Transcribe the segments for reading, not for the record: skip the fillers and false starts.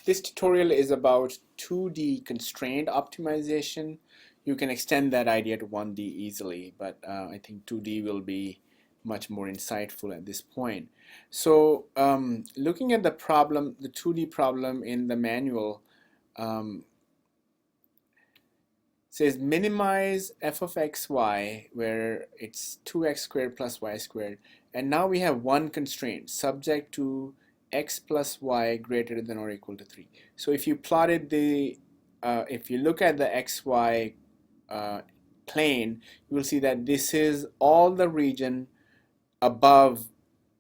This tutorial is about 2D constraint optimization. You can extend that idea to 1D easily, but I think 2D will be much more insightful at this point. So looking at the problem, the 2D problem in the manual, um, says minimize f of xy, where it's 2x squared plus y squared, and now we have one constraint subject to x plus y greater than or equal to 3. So if you plotted the if you look at the xy plane, you will see that this is all the region above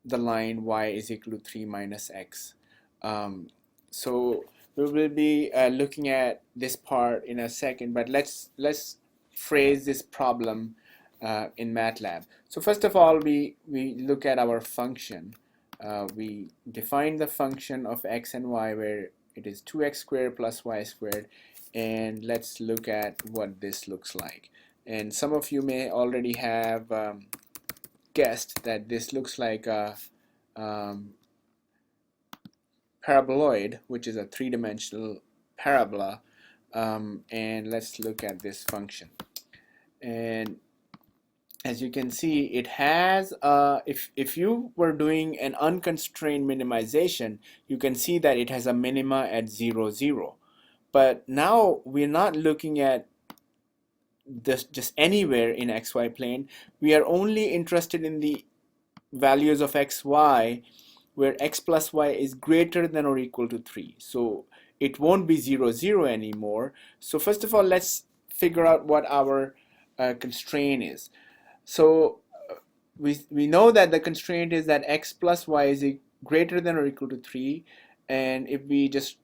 the line y is equal to 3 minus x. So we will be looking at this part in a second, but let's phrase this problem in MATLAB. So first of all, we look at our function. We define the function of x and y where it is 2x squared plus y squared, and let's look at what this looks like. And some of you may already have guessed that this looks like a paraboloid, which is a three-dimensional parabola, and let's look at this function. And as you can see, it has if you were doing an unconstrained minimization, you can see that it has a minima at 0, 0. But now we're not looking at this just anywhere in xy plane. We are only interested in the values of xy where x plus y is greater than or equal to 3. So it won't be 0, 0 anymore. So first of all, let's figure out what our constraint is. So we know that the constraint is that x plus y is greater than or equal to 3, and if we just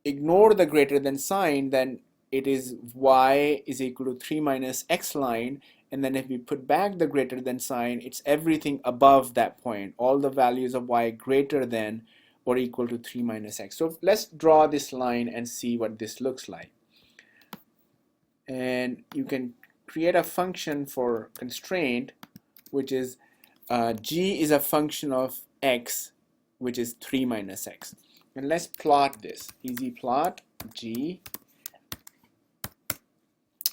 ignore the greater than sign, then it is y is equal to 3 minus x line, and then if we put back the greater than sign, it's everything above that point, all the values of y greater than or equal to 3 minus x. So let's draw this line and see what this looks like. And you can create a function for constraint, which is g is a function of x, which is 3 minus x. And let's plot this. Easy plot g,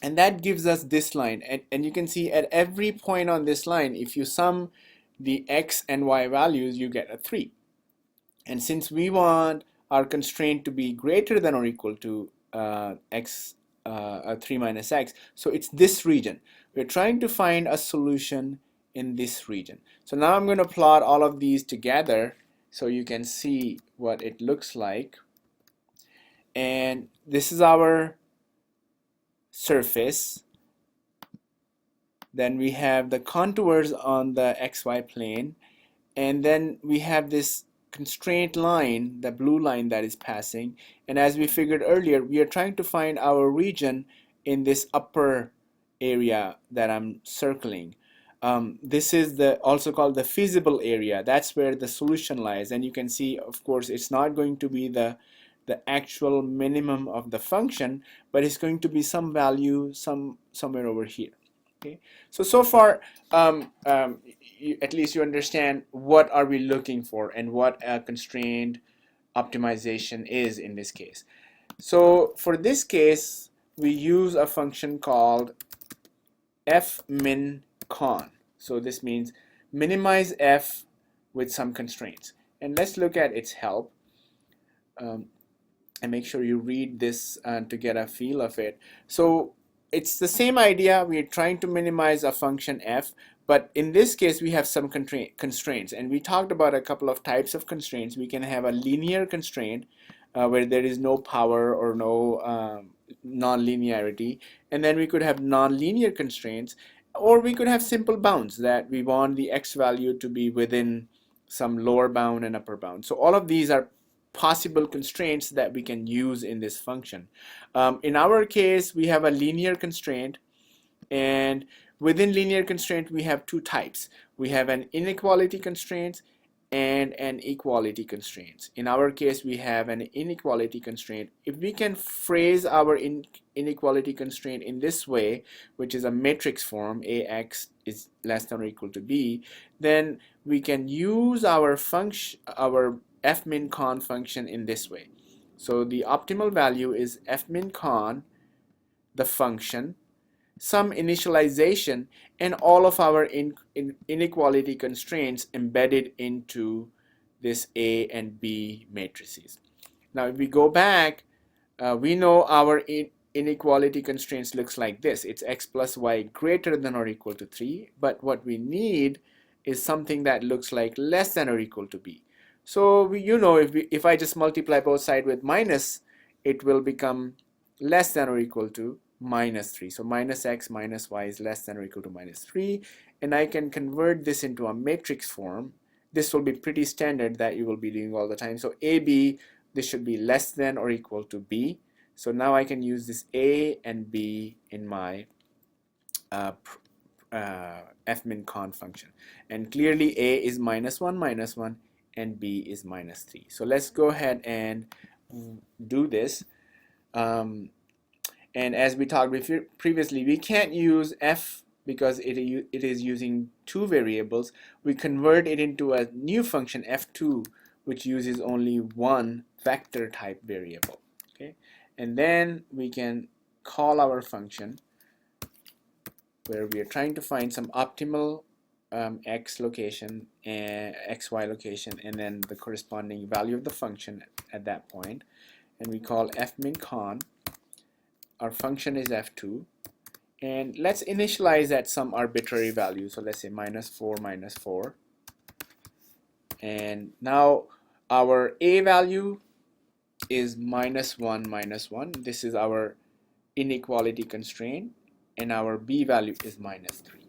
and that gives us this line. And you can see at every point on this line, if you sum the x and y values, you get a 3. And since we want our constraint to be greater than or equal to 3 minus x, so it's this region. We're trying to find a solution in this region. So now I'm going to plot all of these together so you can see what it looks like. And this is our surface. Then we have the contours on the xy plane, and then we have this constraint line, the blue line that is passing. And as we figured earlier, we are trying to find our region in this upper area that I'm circling. This is also called the feasible area. That's where the solution lies. And you can see, of course, it's not going to be the actual minimum of the function, but it's going to be some value somewhere over here. Okay, so far at least you understand what are we looking for and what a constrained optimization is in this case. So for this case, we use a function called fmincon. So this means minimize f with some constraints. And let's look at its help. And make sure you read this to get a feel of it. So it's the same idea. We're trying to minimize a function f, but in this case we have some constraints, and we talked about a couple of types of constraints. We can have a linear constraint where there is no power or no non-linearity, and then we could have non-linear constraints, or we could have simple bounds that we want the x value to be within some lower bound and upper bound. So all of these are possible constraints that we can use in this function. In our case, we have a linear constraint, and within linear constraint we have two types. We have an inequality constraint and an equality constraint. In our case, we have an inequality constraint. If we can phrase our inequality constraint in this way, which is a matrix form, ax is less than or equal to b, then we can use our function, our fmincon function, in this way. So the optimal value is fmincon, the function, some initialization, and all of our inequality constraints embedded into this A and B matrices. Now if we go back, we know our inequality constraints looks like this. It's x plus y greater than or equal to 3, but what we need is something that looks like less than or equal to b. So if I just multiply both sides with minus, it will become less than or equal to minus 3. So minus x minus y is less than or equal to minus 3, and I can convert this into a matrix form. This will be pretty standard that you will be doing all the time. So AB, this should be less than or equal to b. So now I can use this A and B in my fmincon function. And clearly A is minus 1, and B is minus 3. So let's go ahead and do this. And as we talked previously, we can't use f because it is using two variables. We convert it into a new function f2, which uses only one vector type variable. Okay, and then we can call our function where we are trying to find some optimal x location and xy location, and then the corresponding value of the function at that point, and we call fmincon. Our function is f2, and let's initialize at some arbitrary value. So let's say -4, and now our a value is -1, this is our inequality constraint, and our b value is -3.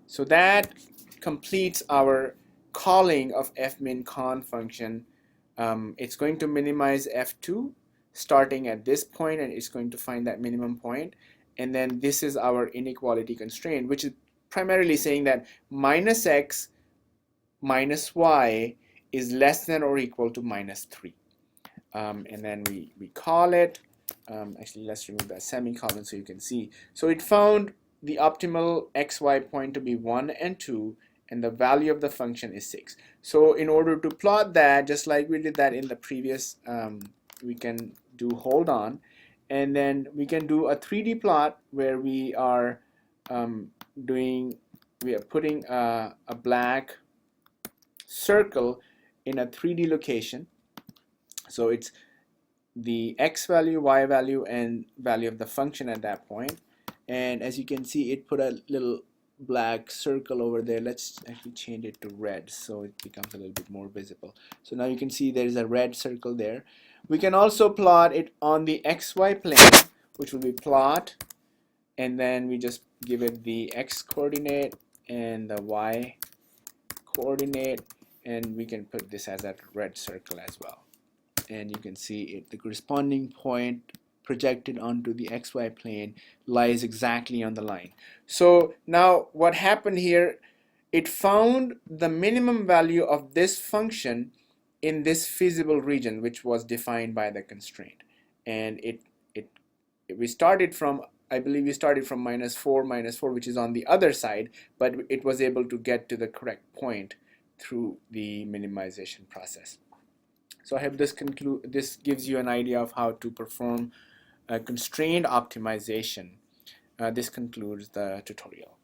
So that completes our calling of fmincon function. It's going to minimize f2 starting at this point, and it's going to find that minimum point, and then this is our inequality constraint, which is primarily saying that -x minus y is less than or equal to -3. And then we call it, actually let's remove that semicolon so you can see. So it found the optimal xy point to be 1 and 2, and the value of the function is 6. So in order to plot that, just like we did that in the previous, we can do hold on, and then we can do a 3D plot where we are putting a black circle in a 3D location. So it's the x value, y value, and value of the function at that point. And as you can see, it put a little black circle over there. Let's actually change it to red so it becomes a little bit more visible. So now you can see there is a red circle there. We can also plot it on the xy plane, which will be plot, and then we just give it the x coordinate and the y coordinate, and we can put this as a red circle as well. And you can see it, the corresponding point projected onto the xy plane lies exactly on the line. So now what happened here, it found the minimum value of this function in this feasible region, which was defined by the constraint. And we started from, I believe we started from -4, which is on the other side, but it was able to get to the correct point through the minimization process. So I hope this gives you an idea of how to perform constrained optimization. This concludes the tutorial.